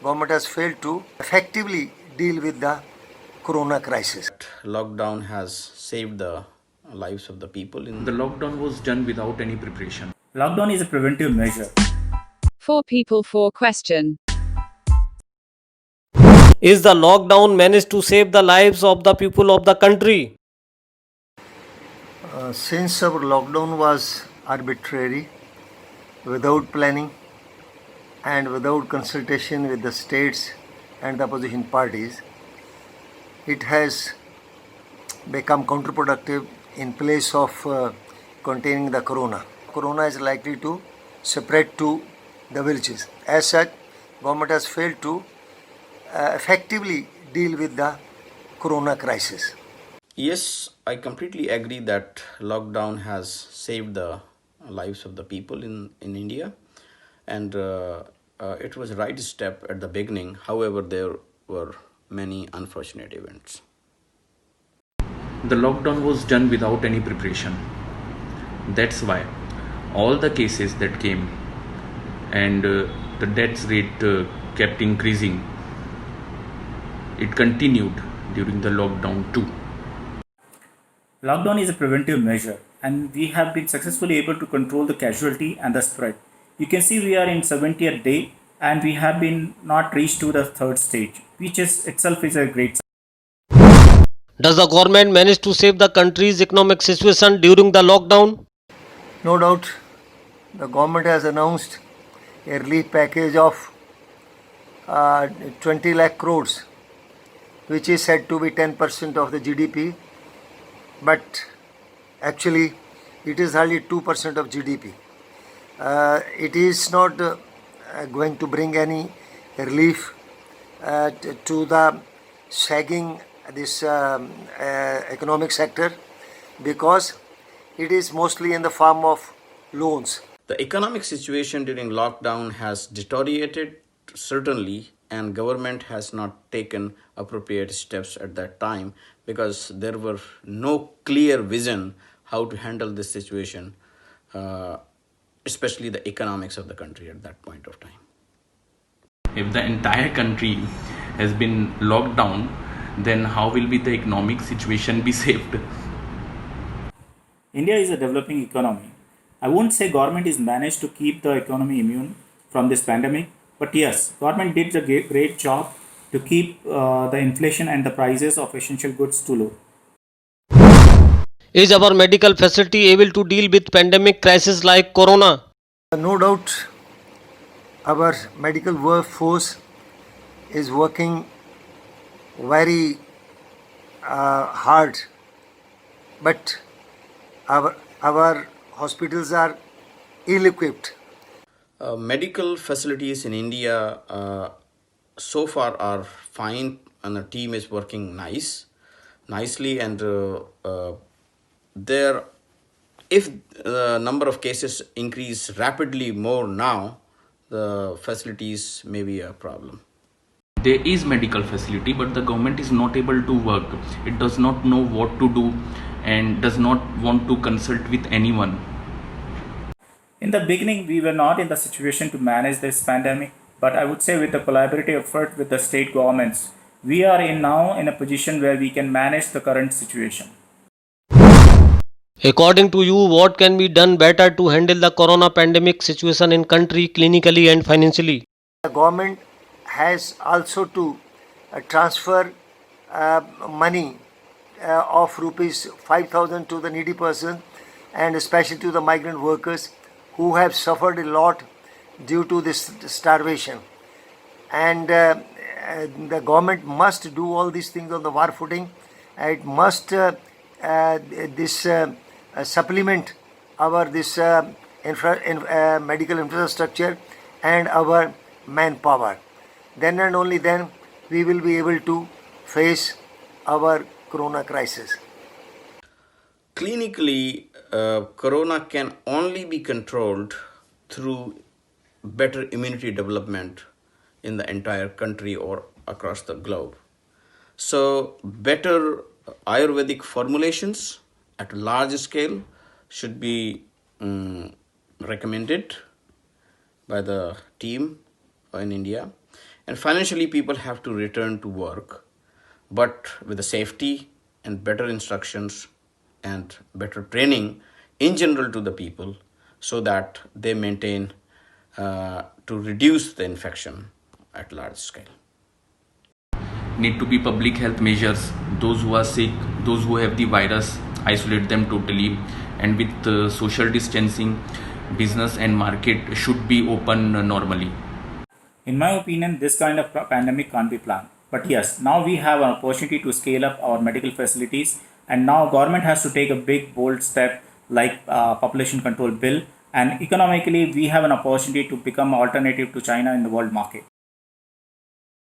government has failed to effectively deal with the corona crisis. Lockdown has saved the lives of the people. The lockdown was done without any preparation. Lockdown is a preventive measure. Four people for question. Is the lockdown managed to save the lives of the people of the country? Since our lockdown was arbitrary, without planning, and without consultation with the states and the opposition parties, it has become counterproductive in place of containing the corona. Corona is likely to spread to the villages. As such, government has failed to effectively deal with the corona crisis. Yes, I completely agree that lockdown has saved the lives of the people in India, and it was a right step at the beginning. However, there were many unfortunate events. The lockdown was done without any preparation. That's why all the cases that came and the death rate kept increasing. It continued during the lockdown too. Lockdown is a preventive measure, and we have been successfully able to control the casualty and the spread. You can see we are in 70th day, and we have been not reached to the third stage, which is itself is a great. Does the government manage to save the country's economic situation during the lockdown? No doubt, the government has announced a relief package of 20 lakh crores, which is said to be 10% of the GDP, but actually it is hardly 2% of GDP. It is not going to bring any relief to the sagging this economic sector, because it is mostly in the form of loans. The economic situation during lockdown has deteriorated certainly, and government has not taken appropriate steps at that time because there were no clear vision how to handle this situation, especially the economics of the country at that point of time. If the entire country has been locked down, then how will be the economic situation be saved? India is a developing economy. I won't say government is managed to keep the economy immune from this pandemic, but yes, government did a great job to keep the inflation and the prices of essential goods too low. Is our medical facility able to deal with pandemic crisis like corona? No doubt, our medical workforce is working very hard, but our hospitals are ill-equipped. Medical facilities in India so far are fine, and the team is working nicely, and there, if the number of cases increase rapidly more now, the facilities may be a problem. There is medical facility, but the government is not able to work. It does not know what to do and does not want to consult with anyone. In the beginning, we were not in the situation to manage this pandemic, but I would say with the collaborative effort with the state governments, we are now in a position where we can manage the current situation. According to you, what can be done better to handle the corona pandemic situation in country clinically and financially? The government has also to transfer money of rupees 5,000 to the needy person, and especially to the migrant workers who have suffered a lot due to this starvation. And the government must do all these things on the war footing. It must supplement our medical infrastructure and our manpower. Then and only then we will be able to face our corona crisis. Clinically, corona can only be controlled through better immunity development in the entire country or across the globe. So, better Ayurvedic formulations at a large scale should be recommended by the team in India. And financially, people have to return to work, but with the safety and better instructions and better training in general to the people, so that they maintain to reduce the infection at large scale. Need to be public health measures. Those who are sick, those who have the virus, isolate them totally. And with social distancing, business and market should be open normally. In my opinion, this kind of pandemic can't be planned. But yes, now we have an opportunity to scale up our medical facilities, and now government has to take a big bold step like population control bill. And economically, we have an opportunity to become alternative to China in the world market.